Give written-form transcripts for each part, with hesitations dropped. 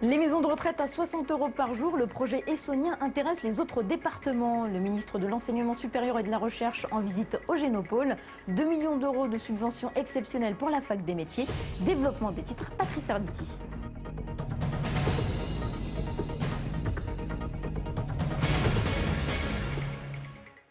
Les maisons de retraite à 60 € par jour, le projet essonien intéresse les autres départements. Le ministre de l'Enseignement supérieur et de la Recherche en visite au Génopôle. 2 millions d'euros de subventions exceptionnelles pour la fac des métiers. Développement des titres, Patrice Arditi.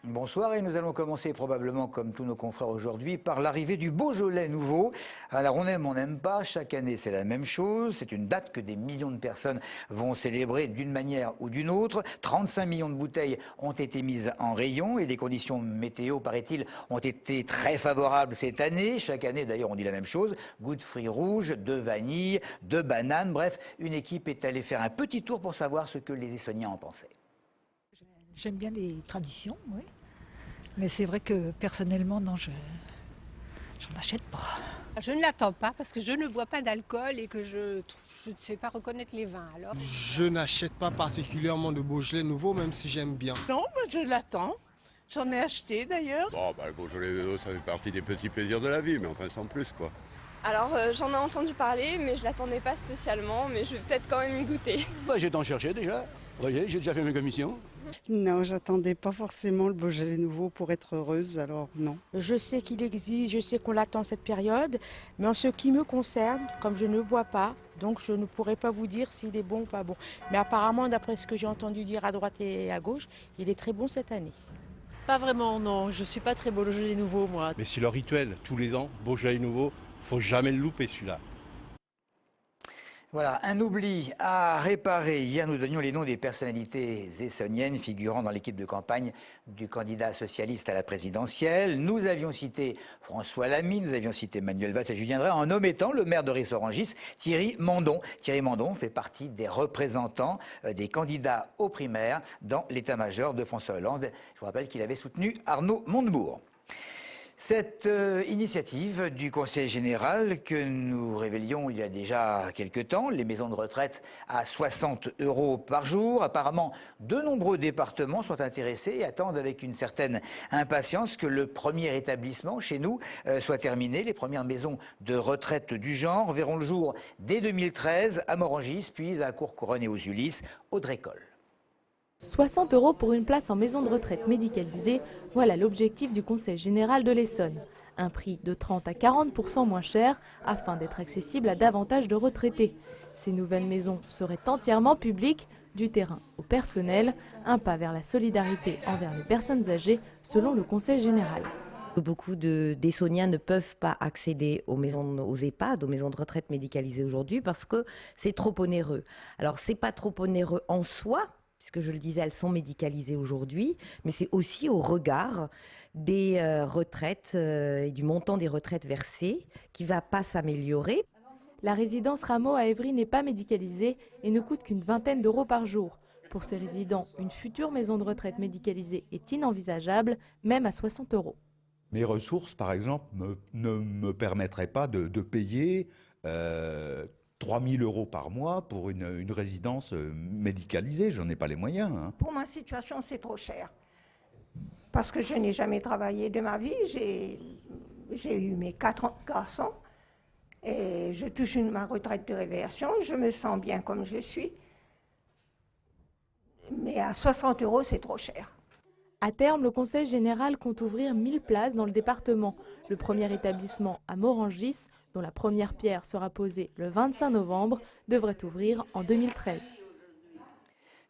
Bonsoir et nous allons commencer probablement comme tous nos confrères aujourd'hui par l'arrivée du Beaujolais nouveau. Alors on aime, on n'aime pas, chaque année c'est la même chose, c'est une date que des millions de personnes vont célébrer d'une manière ou d'une autre. 35 millions de bouteilles ont été mises en rayon et les conditions météo, paraît-il, ont été très favorables cette année. Chaque année d'ailleurs on dit la même chose, goût de fruits rouges, de vanille, de bananes, bref, une équipe est allée faire un petit tour pour savoir ce que les Essonniens en pensaient. J'aime bien les traditions, oui. Mais c'est vrai que personnellement, non, j'en achète pas. Je ne l'attends pas parce que je ne bois pas d'alcool et que je ne sais pas reconnaître les vins. Alors. Je n'achète pas particulièrement de Beaujolais nouveau, même si j'aime bien. Non, je l'attends. J'en ai acheté d'ailleurs. Bon, le Beaujolais, ça fait partie des petits plaisirs de la vie, mais enfin sans plus, quoi. Alors j'en ai entendu parler, mais je l'attendais pas spécialement, mais je vais peut-être quand même y goûter. J'ai t'en cherché déjà. Vous voyez, j'ai déjà fait mes commissions. Non, j'attendais pas forcément le Beaujolais nouveau pour être heureuse, alors non. Je sais qu'il existe, je sais qu'on l'attend cette période, mais en ce qui me concerne, comme je ne bois pas, donc je ne pourrais pas vous dire s'il est bon ou pas bon. Mais apparemment, d'après ce que j'ai entendu dire à droite et à gauche, il est très bon cette année. Pas vraiment, non. Je suis pas très Beaujolais nouveau, moi. Mais c'est le rituel, tous les ans, Beaujolais nouveau, faut jamais le louper celui-là. Voilà, un oubli à réparer. Hier, nous donnions les noms des personnalités essonniennes figurant dans l'équipe de campagne du candidat socialiste à la présidentielle. Nous avions cité François Lamy, nous avions cité Manuel Valls et Julien Drey, en omettant le maire de Ris-Orangis, Thierry Mandon. Thierry Mandon fait partie des représentants des candidats aux primaires dans l'état-major de François Hollande. Je vous rappelle qu'il avait soutenu Arnaud Montebourg. Cette initiative du Conseil général que nous révélions il y a déjà quelque temps, les maisons de retraite à 60 € par jour. Apparemment, de nombreux départements sont intéressés et attendent avec une certaine impatience que le premier établissement chez nous soit terminé. Les premières maisons de retraite du genre verront le jour dès 2013 à Morangis, puis à Courcouronnes et aux Ulysses, Audrey Coll. 60 € pour une place en maison de retraite médicalisée, voilà l'objectif du Conseil général de l'Essonne. Un prix de 30 à 40% moins cher afin d'être accessible à davantage de retraités. Ces nouvelles maisons seraient entièrement publiques, du terrain au personnel, un pas vers la solidarité envers les personnes âgées selon le Conseil général. Beaucoup d'Essonniens ne peuvent pas accéder aux EHPAD, aux maisons de retraite médicalisées aujourd'hui parce que c'est trop onéreux. Alors c'est pas trop onéreux en soi, puisque je le disais, elles sont médicalisées aujourd'hui, mais c'est aussi au regard des retraites et du montant des retraites versées qui ne va pas s'améliorer. La résidence Rameau à Évry n'est pas médicalisée et ne coûte qu'une vingtaine d'euros par jour. Pour ces résidents, une future maison de retraite médicalisée est inenvisageable, même à 60 €. Mes ressources, par exemple, ne me permettraient pas de payer 3 000 € par mois pour une résidence médicalisée. Je n'en ai pas les moyens. Pour ma situation, c'est trop cher. Parce que je n'ai jamais travaillé de ma vie. J'ai eu mes 4 garçons et je touche ma retraite de réversion. Je me sens bien comme je suis. Mais à 60 €, c'est trop cher. À terme, le Conseil général compte ouvrir 1000 places dans le département. Le premier établissement à Morangis, dont la première pierre sera posée le 25 novembre, devrait ouvrir en 2013.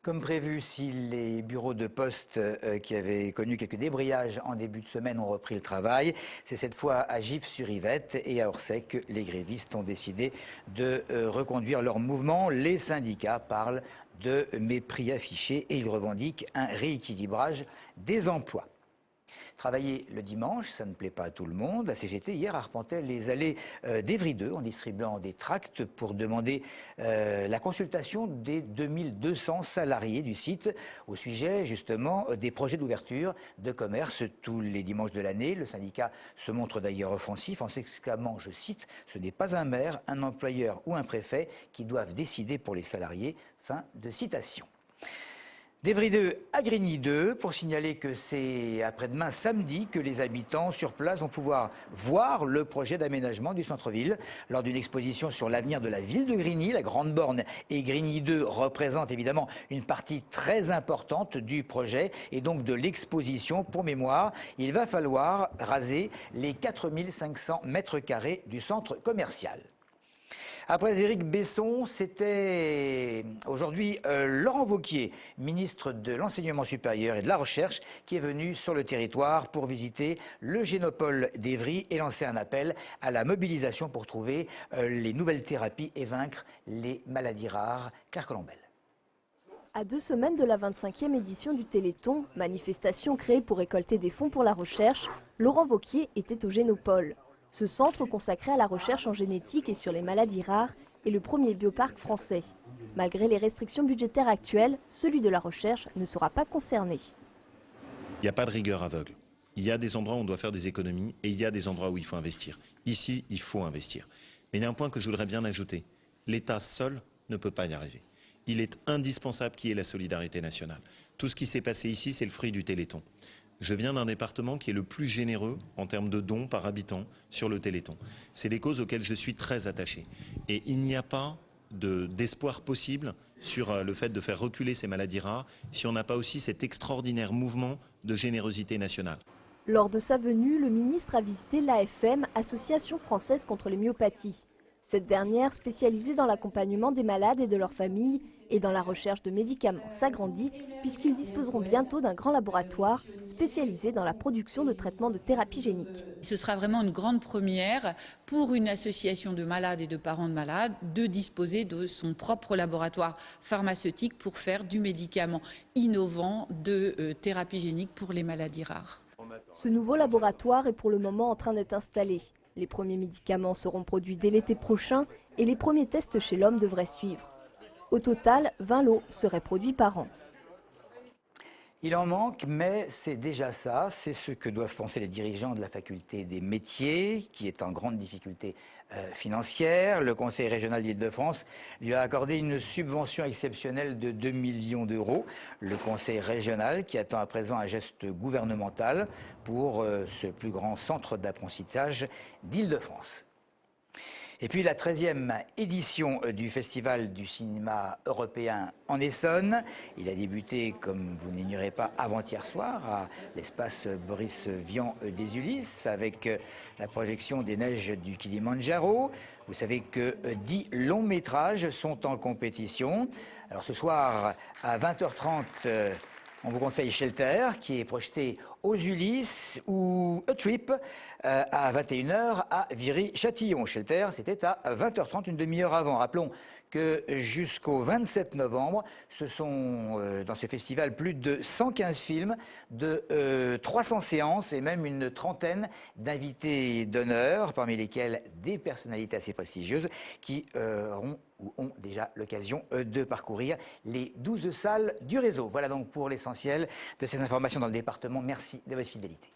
Comme prévu, si les bureaux de poste qui avaient connu quelques débrayages en début de semaine ont repris le travail, c'est cette fois à Gif-sur-Yvette et à Orsay que les grévistes ont décidé de reconduire leur mouvement. Les syndicats parlent de mépris affiché et ils revendiquent un rééquilibrage des emplois. Travailler le dimanche, ça ne plaît pas à tout le monde. La CGT, hier, arpentait les allées d'Évry 2 en distribuant des tracts pour demander la consultation des 2200 salariés du site au sujet, justement, des projets d'ouverture de commerce tous les dimanches de l'année. Le syndicat se montre d'ailleurs offensif en s'exclamant, je cite, « Ce n'est pas un maire, un employeur ou un préfet qui doivent décider pour les salariés ». Fin de citation. d'Evry 2 à Grigny 2 pour signaler que c'est après-demain samedi que les habitants sur place vont pouvoir voir le projet d'aménagement du centre-ville lors d'une exposition sur l'avenir de la ville de Grigny. La Grande Borne et Grigny 2 représentent évidemment une partie très importante du projet et donc de l'exposition. Pour mémoire, il va falloir raser les 4500 mètres carrés du centre commercial. Après Éric Besson, c'était aujourd'hui Laurent Wauquiez, ministre de l'Enseignement supérieur et de la Recherche, qui est venu sur le territoire pour visiter le Génopole d'Evry et lancer un appel à la mobilisation pour trouver les nouvelles thérapies et vaincre les maladies rares. Claire Colombel. À 2 semaines de la 25e édition du Téléthon, manifestation créée pour récolter des fonds pour la recherche, Laurent Wauquiez était au Génopole. Ce centre consacré à la recherche en génétique et sur les maladies rares est le premier bioparc français. Malgré les restrictions budgétaires actuelles, celui de la recherche ne sera pas concerné. Il n'y a pas de rigueur aveugle. Il y a des endroits où on doit faire des économies et il y a des endroits où il faut investir. Ici, il faut investir. Mais il y a un point que je voudrais bien ajouter. L'État seul ne peut pas y arriver. Il est indispensable qu'il y ait la solidarité nationale. Tout ce qui s'est passé ici, c'est le fruit du Téléthon. Je viens d'un département qui est le plus généreux en termes de dons par habitant sur le Téléthon. C'est des causes auxquelles je suis très attaché. Et il n'y a pas d'espoir possible sur le fait de faire reculer ces maladies rares si on n'a pas aussi cet extraordinaire mouvement de générosité nationale. Lors de sa venue, le ministre a visité l'AFM, Association française contre les myopathies. Cette dernière, spécialisée dans l'accompagnement des malades et de leurs familles et dans la recherche de médicaments, s'agrandit puisqu'ils disposeront bientôt d'un grand laboratoire spécialisé dans la production de traitements de thérapie génique. Ce sera vraiment une grande première pour une association de malades et de parents de malades de disposer de son propre laboratoire pharmaceutique pour faire du médicament innovant de thérapie génique pour les maladies rares. Ce nouveau laboratoire est pour le moment en train d'être installé. Les premiers médicaments seront produits dès l'été prochain et les premiers tests chez l'homme devraient suivre. Au total, 20 lots seraient produits par an. Il en manque, mais c'est déjà ça. C'est ce que doivent penser les dirigeants de la faculté des métiers, qui est en grande difficulté financière. Le Conseil régional d'Île-de-France lui a accordé une subvention exceptionnelle de 2 millions d'euros. Le Conseil régional qui attend à présent un geste gouvernemental pour ce plus grand centre d'apprentissage d'Île-de-France. Et puis la 13e édition du Festival du cinéma européen en Essonne. Il a débuté, comme vous ne l'ignorez pas, avant-hier soir à l'espace Boris Vian des Ulysses avec la projection des neiges du Kilimandjaro. Vous savez que 10 longs métrages sont en compétition. Alors ce soir à 20h30, on vous conseille Shelter, qui est projeté aux Ulysses, ou A Trip à 21h à Viry-Châtillon. Shelter, c'était à 20h30, une demi-heure avant. Rappelons que jusqu'au 27 novembre, ce sont dans ce festival plus de 115 films, de 300 séances et même une trentaine d'invités d'honneur, parmi lesquels des personnalités assez prestigieuses qui ont déjà l'occasion de parcourir les 12 salles du réseau. Voilà donc pour l'essentiel de ces informations dans le département. Merci de votre fidélité.